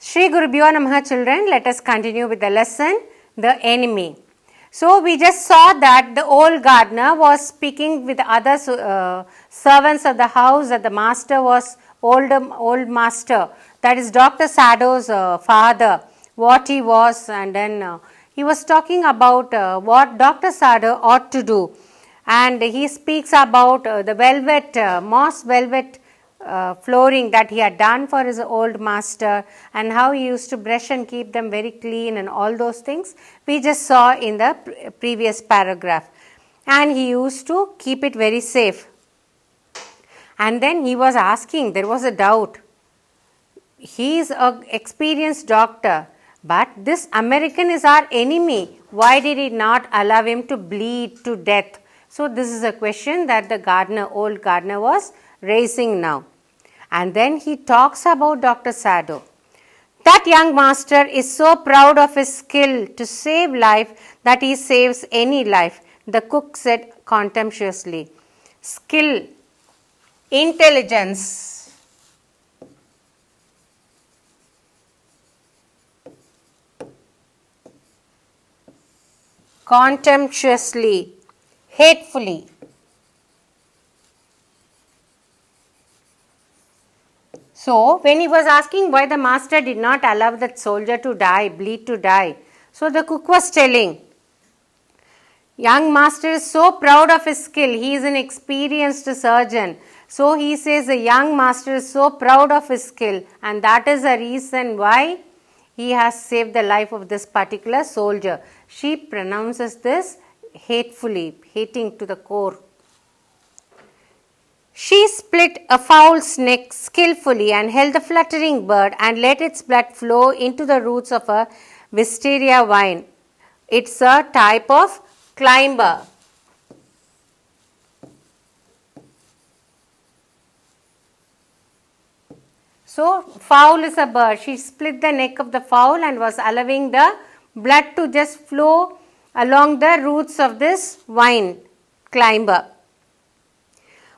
Shri Gurubhyo Namaha children, let us continue with the lesson, the enemy. So we just saw that the old gardener was speaking with other servants of the house, that the master was old master, that is Dr. Sado's father, what he was, and then he was talking about what Dr. Sado ought to do, and he speaks about the velvet, moss velvet flooring that he had done for his old master, and how he used to brush and keep them very clean and all those things we just saw in the previous paragraph. And he used to keep it very safe. And then he was asking, there was a doubt. He is an experienced doctor, but this American is our enemy. Why did he not allow him to bleed to death? So this is a question that the old gardener was raising now. And then he talks about Dr. Sado. That young master is so proud of his skill to save life that he saves any life, the cook said contemptuously. Skill, intelligence, contemptuously, hatefully. So, when he was asking why the master did not allow that soldier to die, bleed to die, so the cook was telling, young master is so proud of his skill, he is an experienced surgeon. So, he says the young master is so proud of his skill, and that is the reason why he has saved the life of this particular soldier. She pronounces this hatefully, hating to the core. She split a fowl's neck skillfully and held the fluttering bird and let its blood flow into the roots of a wisteria vine. It's a type of climber. So, fowl is a bird. She split the neck of the fowl and was allowing the blood to just flow along the roots of this vine climber.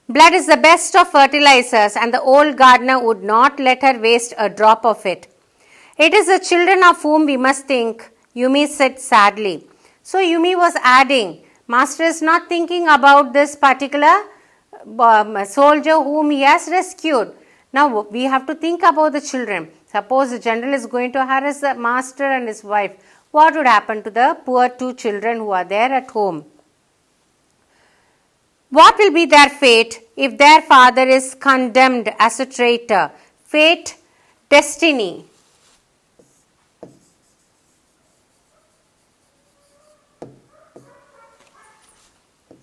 Blood is the best of fertilizers, and the old gardener would not let her waste a drop of it. It is the children of whom we must think, Yumi said sadly. So Yumi was adding, Master is not thinking about this particular soldier whom he has rescued. Now we have to think about the children. Suppose the general is going to harass the master and his wife. What would happen to the poor two children who are there at home? What will be their fate if their father is condemned as a traitor? Fate, destiny.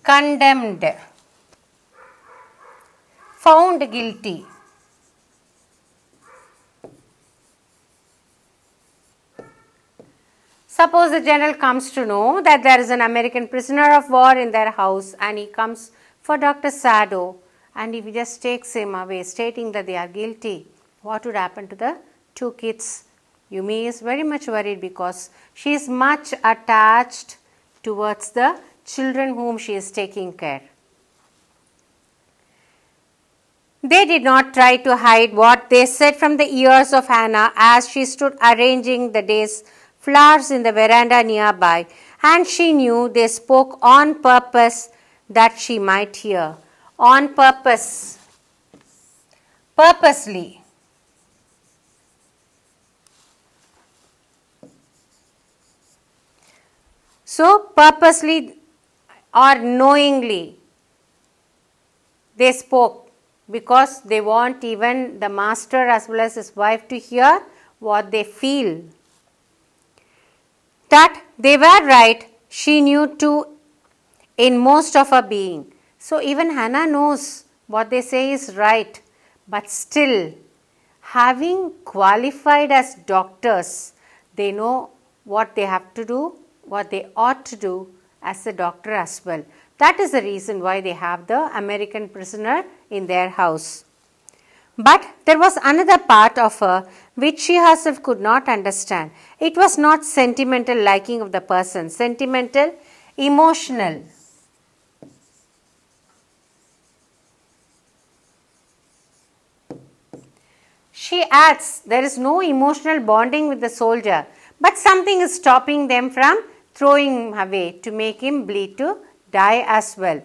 Condemned. Found guilty. Suppose the general comes to know that there is an American prisoner of war in their house, and he comes for Dr. Sado, and if he just takes him away stating that they are guilty, what would happen to the two kids? Yumi is very much worried because she is much attached towards the children whom she is taking care. They did not try to hide what they said from the ears of Hannah as she stood arranging the day's flowers in the veranda nearby, and she knew they spoke on purpose that she might hear. On purpose. Purposely. So, purposely or knowingly they spoke, because they want even the master as well as his wife to hear what they feel. That they were right, she knew too in most of her being. So even Hannah knows what they say is right, but still, having qualified as doctors, they know what they have to do, what they ought to do as a doctor as well. That is the reason why they have the American prisoner in their house. But there was another part of her which she herself could not understand. It was not sentimental liking of the person, sentimental, emotional. She adds, there is no emotional bonding with the soldier, but something is stopping them from throwing him away to make him bleed to die as well.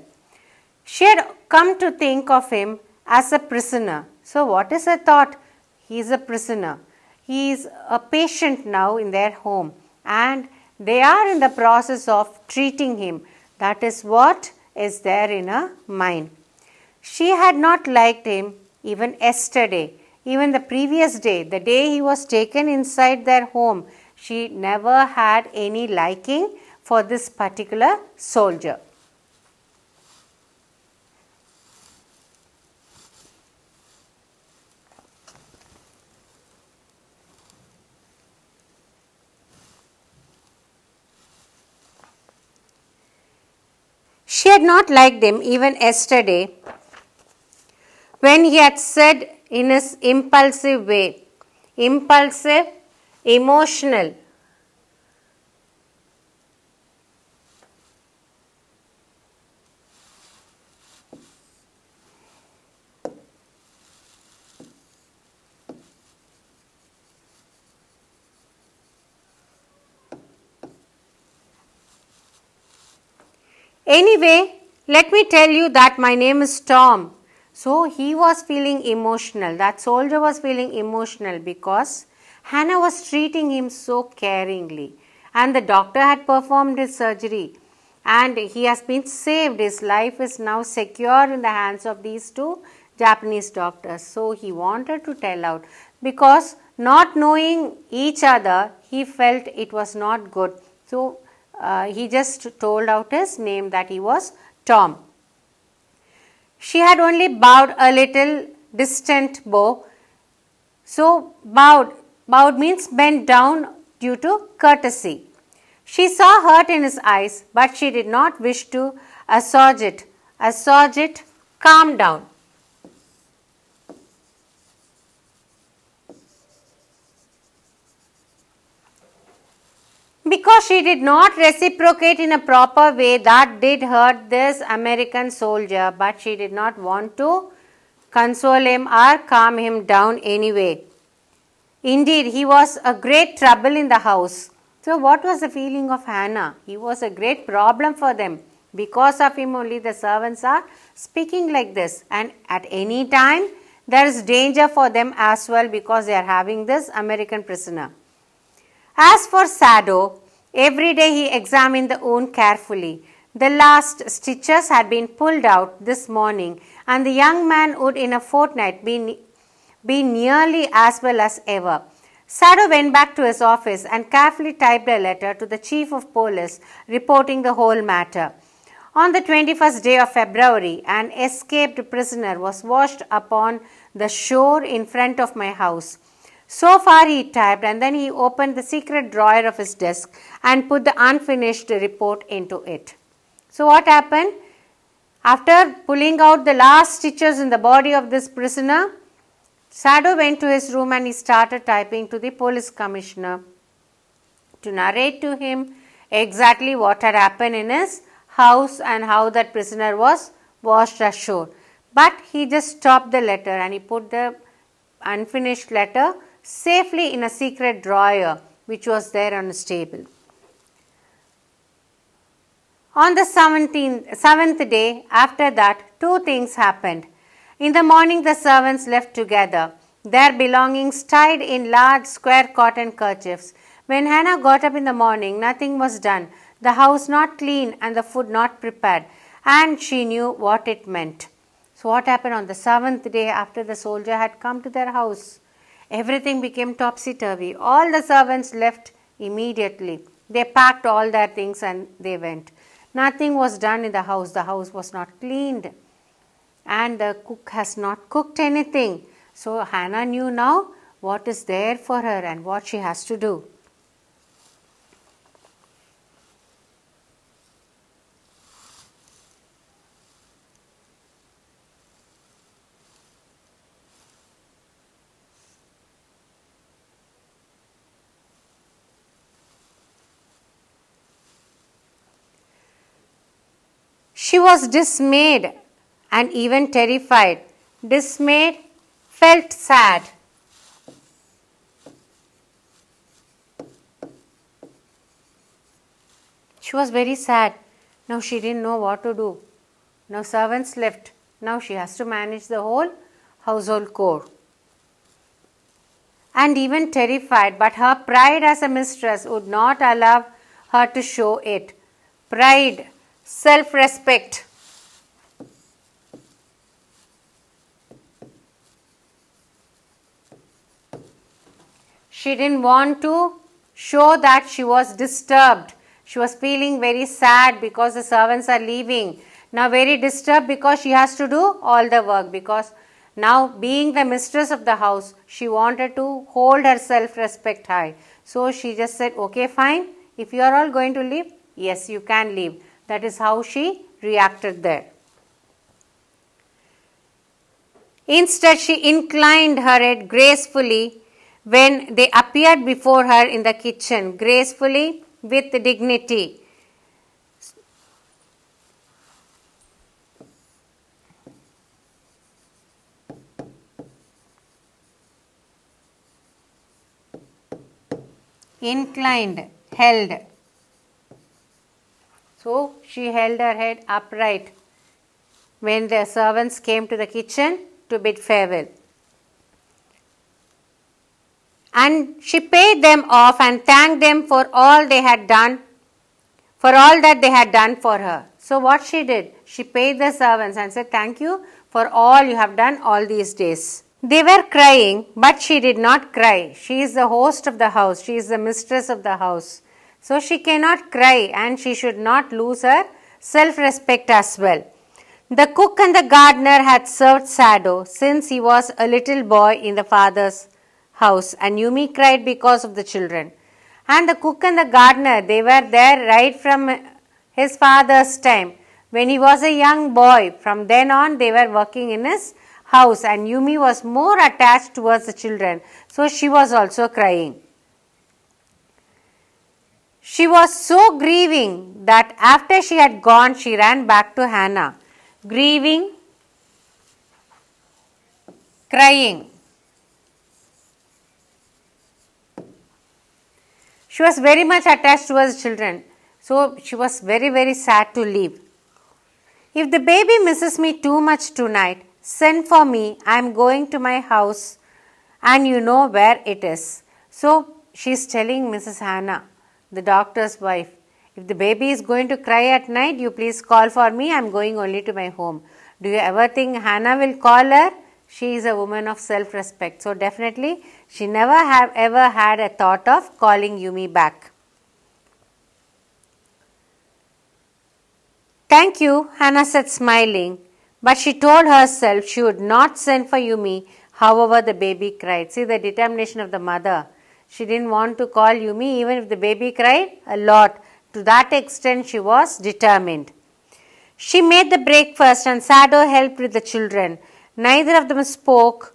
She had come to think of him as a prisoner. So, what is her thought? He is a prisoner. He is a patient now in their home, and they are in the process of treating him. That is what is there in her mind. She had not liked him even yesterday, even the previous day, the day he was taken inside their home. She never had any liking for this particular soldier. She had not liked him even yesterday when he had said in his impulsive way, impulsive, emotional, anyway, let me tell you that my name is Tom. So he was feeling emotional. That soldier was feeling emotional because Hannah was treating him so caringly. And the doctor had performed his surgery. And he has been saved. His life is now secure in the hands of these two Japanese doctors. So he wanted to tell out. Because not knowing each other, he felt it was not good. So he just told out his name that he was Tom. She had only bowed a little distant bow. So bowed means bent down due to courtesy. She saw hurt in his eyes, but she did not wish to assuage it. Assuage it, calm down. Because she did not reciprocate in a proper way, that did hurt this American soldier, but she did not want to console him or calm him down anyway. Indeed, he was a great trouble in the house. So, what was the feeling of Hannah? He was a great problem for them. Because of him, only the servants are speaking like this, and at any time there is danger for them as well because they are having this American prisoner. As for Sado, every day he examined the wound carefully. The last stitches had been pulled out this morning, and the young man would in a fortnight be nearly as well as ever. Sado went back to his office and carefully typed a letter to the chief of police reporting the whole matter. On the 21st day of February, an escaped prisoner was washed upon the shore in front of my house. So far he typed, and then he opened the secret drawer of his desk and put the unfinished report into it. So what happened? After pulling out the last stitches in the body of this prisoner, Sado went to his room and he started typing to the police commissioner to narrate to him exactly what had happened in his house and how that prisoner was washed ashore. But he just stopped the letter and he put the unfinished letter safely in a secret drawer which was there on his table. On the 7th day after that, two things happened. In the morning the servants left together, their belongings tied in large square cotton kerchiefs. When Hannah got up in the morning, nothing was done, the house not clean and the food not prepared, and she knew what it meant. So what happened on the 7th day after the soldier had come to their house? Everything became topsy-turvy. All the servants left immediately. They packed all their things and they went. Nothing was done in the house. The house was not cleaned. And the cook has not cooked anything. So Hannah knew now what is there for her and what she has to do. She was dismayed and even terrified. Dismayed, felt sad. She was very sad. Now she didn't know what to do. Now servants left. Now she has to manage the whole household chore. And even terrified, but her pride as a mistress would not allow her to show it. Pride, self-respect. She didn't want to show that she was disturbed. She was feeling very sad because the servants are leaving. Now very disturbed because she has to do all the work, because now being the mistress of the house, she wanted to hold her self-respect high. So she just said, okay, fine. If you are all going to leave, yes, you can leave. That is how she reacted there. Instead, she inclined her head gracefully when they appeared before her in the kitchen, gracefully with dignity. Inclined, held. So she held her head upright when the servants came to the kitchen to bid farewell. And she paid them off and thanked them for all they had done, for all that they had done for her. So what she did, she paid the servants and said, thank you for all you have done all these days. They were crying, but she did not cry. She is the host of the house. She is the mistress of the house. So she cannot cry, and she should not lose her self-respect as well. The cook and the gardener had served Sado since he was a little boy in the father's house, and Yumi cried because of the children. And the cook and the gardener, they were there right from his father's time. When he was a young boy, from then on they were working in his house, and Yumi was more attached towards the children. So she was also crying. She was so grieving that after she had gone, she ran back to Hannah. Grieving, crying. She was very much attached towards the children. So she was very, very sad to leave. If the baby misses me too much tonight, send for me. I am going to my house and you know where it is. So she is telling Mrs. Hannah, the doctor's wife, if the baby is going to cry at night, you please call for me. I am going only to my home. Do you ever think Hannah will call her? She is a woman of self-respect. So definitely she never have ever had a thought of calling Yumi back. Thank you, Hannah said smiling. But she told herself she would not send for Yumi, however the baby cried. See the determination of the mother. She didn't want to call Yumi even if the baby cried a lot. To that extent she was determined. She made the breakfast and Sado helped with the children. Neither of them spoke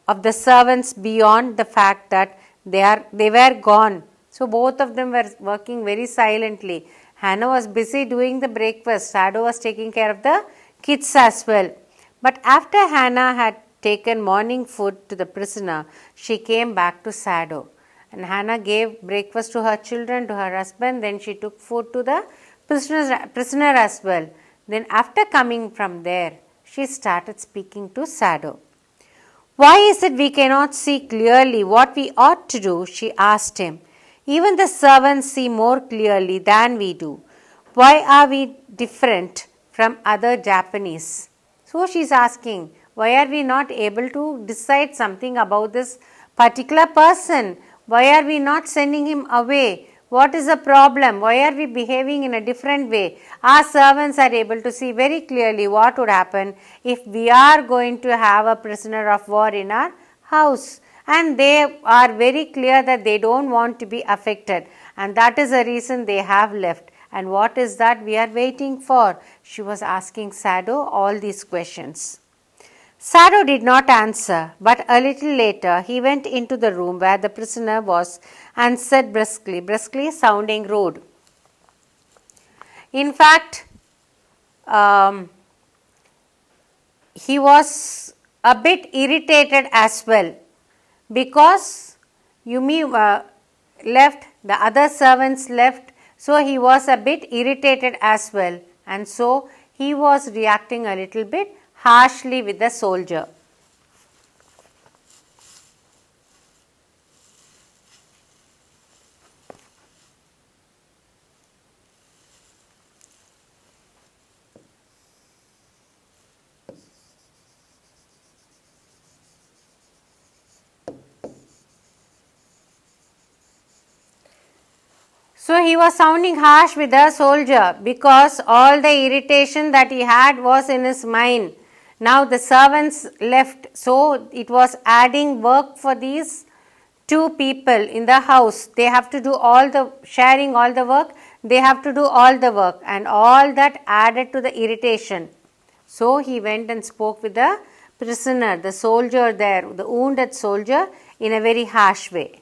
of the servants beyond the fact that they were gone. So both of them were working very silently. Hannah was busy doing the breakfast. Sado was taking care of the kids as well. But after Hannah had taken morning food to the prisoner, she came back to Sado. And Hannah gave breakfast to her children, to her husband. Then she took food to the prisoner as well. Then after coming from there, she started speaking to Sado. Why is it we cannot see clearly what we ought to do? She asked him. Even the servants see more clearly than we do. Why are we different from other Japanese? So she is asking, why are we not able to decide something about this particular person? Why are we not sending him away? What is the problem? Why are we behaving in a different way? Our servants are able to see very clearly what would happen if we are going to have a prisoner of war in our house. And they are very clear that they don't want to be affected. And that is the reason they have left. And what is that we are waiting for? She was asking Sado all these questions. Sado did not answer, but a little later he went into the room where the prisoner was and said briskly sounding rude. In fact, he was a bit irritated as well because Yumi left, the other servants left, So he was a bit irritated as well, and so he was reacting a little bit harshly with the soldier. So he was sounding harsh with the soldier because all the irritation that he had was in his mind. Now the servants left, so it was adding work for these two people in the house. They have to do sharing all the work, they have to do all the work, and all that added to the irritation. So he went and spoke with the prisoner, the soldier there, the wounded soldier, in a very harsh way.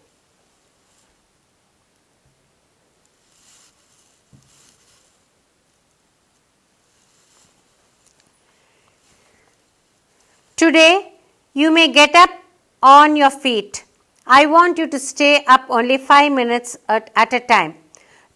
Today, you may get up on your feet. I want you to stay up only 5 minutes at a time.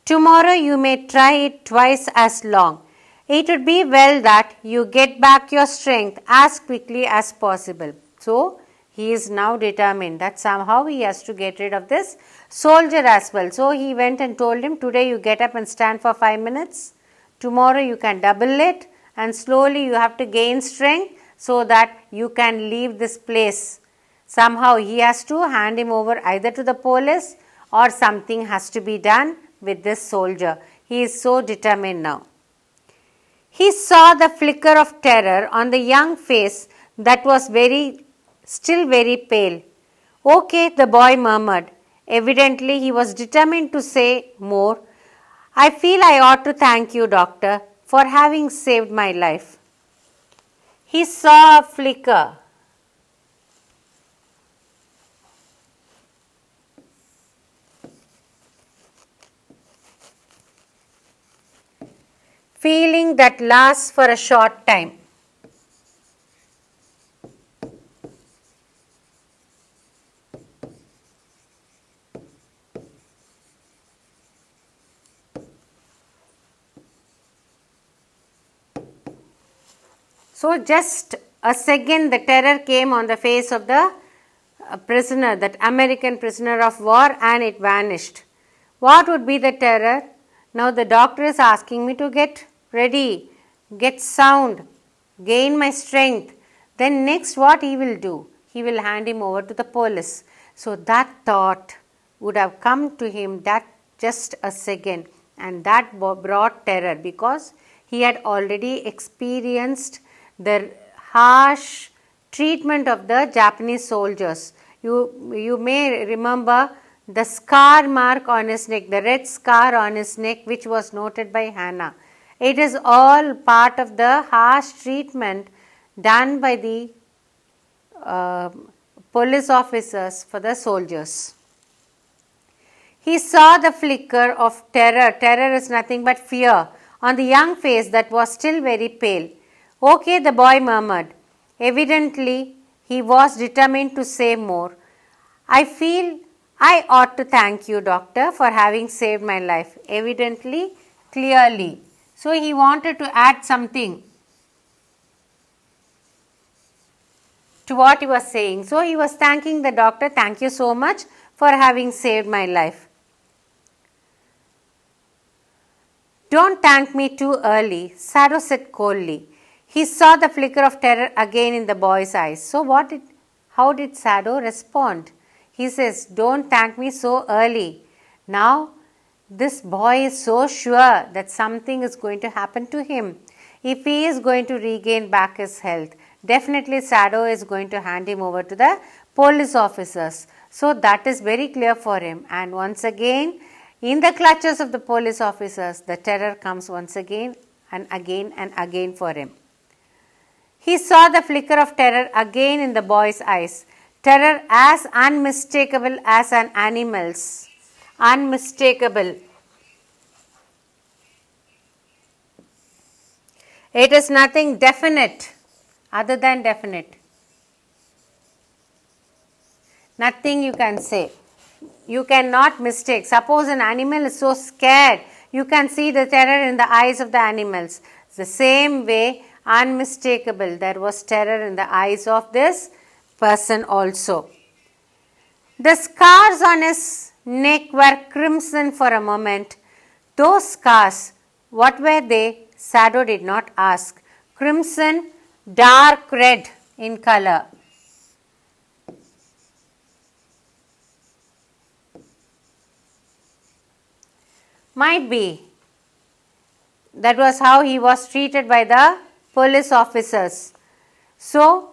Tomorrow, you may try it twice as long. It would be well that you get back your strength as quickly as possible. So, he is now determined that somehow he has to get rid of this soldier as well. So, he went and told him, today you get up and stand for 5 minutes. Tomorrow, you can double it, and slowly you have to gain strength so that you can leave this place. Somehow he has to hand him over either to the police or something has to be done with this soldier. He is so determined now. He saw the flicker of terror on the young face that was still very pale. Okay, the boy murmured. Evidently he was determined to say more. I feel I ought to thank you, doctor, for having saved my life. He saw a flicker. Feeling that lasts for a short time. So just a second, the terror came on the face of the prisoner, that American prisoner of war, and it vanished. What would be the terror? Now the doctor is asking me to get ready, get sound, gain my strength. Then next what he will do? He will hand him over to the police. So that thought would have come to him that just a second, and that brought terror because he had already experienced the harsh treatment of the Japanese soldiers. You may remember the scar mark on his neck, the red scar on his neck, which was noted by Hannah. It is all part of the harsh treatment done by the police officers for the soldiers. He saw the flicker of terror. Terror is nothing but fear on the young face that was still very pale. Okay, the boy murmured. Evidently, he was determined to say more. I feel I ought to thank you, doctor, for having saved my life. Evidently, clearly. So he wanted to add something to what he was saying. So he was thanking the doctor, thank you so much for having saved my life. Don't thank me too early, Sado said coldly. He saw the flicker of terror again in the boy's eyes. So how did Sado respond? He says, don't thank me so early. Now, this boy is so sure that something is going to happen to him. If he is going to regain back his health, definitely Sado is going to hand him over to the police officers. So that is very clear for him. And once again, in the clutches of the police officers, the terror comes once again and again for him. He saw the flicker of terror again in the boy's eyes. Terror as unmistakable as an animal's. Unmistakable. It is nothing definite other than definite. Nothing you can say. You cannot mistake. Suppose an animal is so scared, You can see the terror in the eyes of the animals. The same way, unmistakable, there was terror in the eyes of this person also. The scars on his neck were crimson for a moment. Those scars, what were they? Sado did not ask. Crimson, dark red in color. Might be. That was how he was treated by the police officers. So,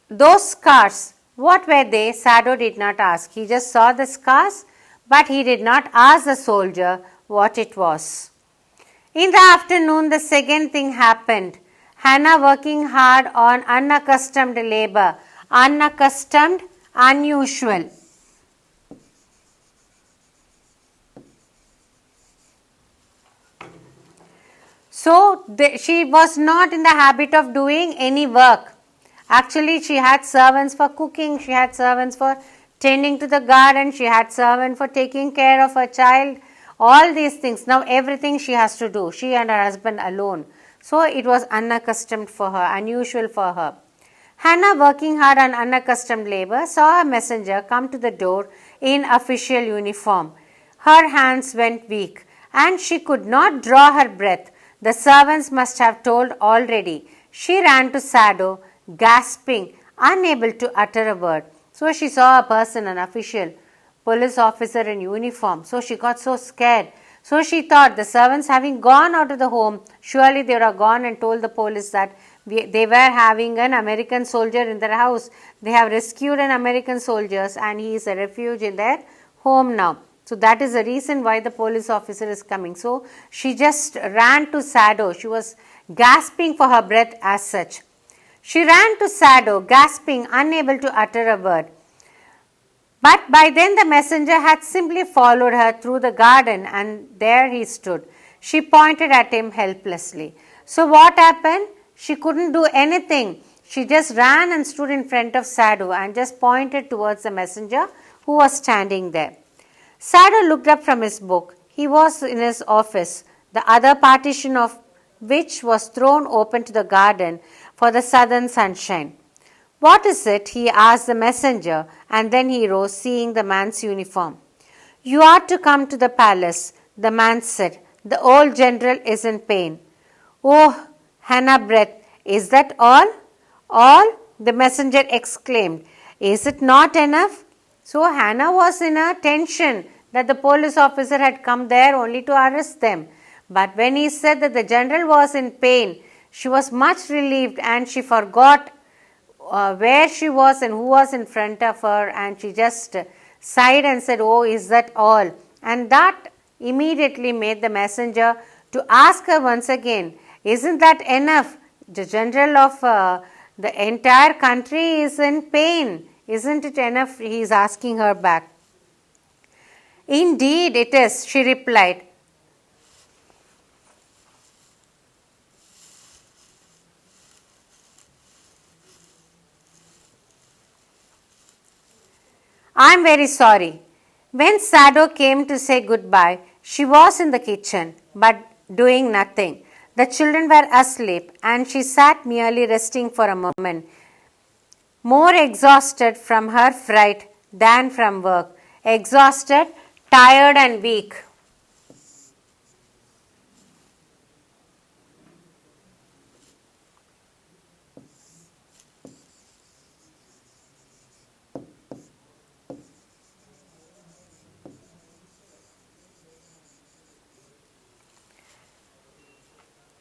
those scars, what were they? Sado did not ask. He just saw the scars, but he did not ask the soldier what it was. In the afternoon, the second thing happened. Hannah working hard on unaccustomed labor. Unaccustomed, unusual. So, she was not in the habit of doing any work. Actually, she had servants for cooking, she had servants for tending to the garden, she had servants for taking care of her child, all these things. Now, everything she has to do, she and her husband alone. So, it was unaccustomed for her, unusual for her. Hannah, working hard on unaccustomed labor, saw a messenger come to the door in official uniform. Her hands went weak and she could not draw her breath. The servants must have told already. She ran to Sado, gasping, unable to utter a word. So she saw a person, an official, police officer in uniform. So she got so scared. So she thought the servants having gone out of the home, surely they would have gone and told the police that they were having an American soldier in their house. They have rescued an American soldier and he is a refuge in their home now. So that is the reason why the police officer is coming. So she just ran to Sado. She was gasping for her breath as such. She ran to Sado, gasping, unable to utter a word. But by then the messenger had simply followed her through the garden and there he stood. She pointed at him helplessly. So what happened? She couldn't do anything. She just ran and stood in front of Sado and just pointed towards the messenger who was standing there. Sado looked up from his book. He was in his office, the other partition of which was thrown open to the garden for the southern sunshine. What is it? He asked the messenger, and then he rose, seeing the man's uniform. You are to come to the palace, the man said. The old general is in pain. Oh, Hannah breathed. Is that all? All? The messenger exclaimed. Is it not enough? So Hannah was in a tension that the police officer had come there only to arrest them. But when he said that the general was in pain, she was much relieved and she forgot where she was and who was in front of her, and she just sighed and said, oh, is that all? And that immediately made the messenger to ask her once again, isn't that enough? The general of the entire country is in pain. Isn't it enough? He is asking her back. Indeed it is, she replied. I am very sorry. When Sado came to say goodbye, she was in the kitchen, but doing nothing. The children were asleep, and she sat merely resting for a moment, more exhausted from her fright than from work. Exhausted, tired and weak.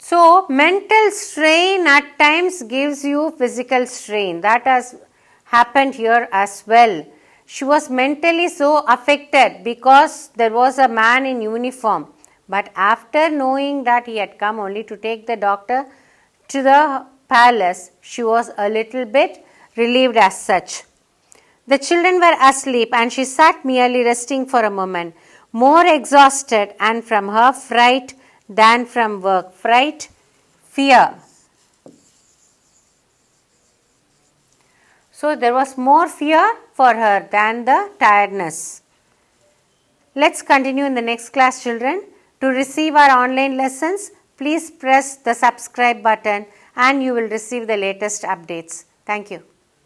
So, mental strain at times gives you physical strain. That has happened here as well. She was mentally so affected because there was a man in uniform. But after knowing that he had come only to take the doctor to the palace, she was a little bit relieved as such. The children were asleep and she sat merely resting for a moment, more exhausted and from her fright than from work. Fright, fear. So there was more fear for her than the tiredness. Let's continue in the next class, children. To receive our online lessons, please press the subscribe button and you will receive the latest updates. Thank you.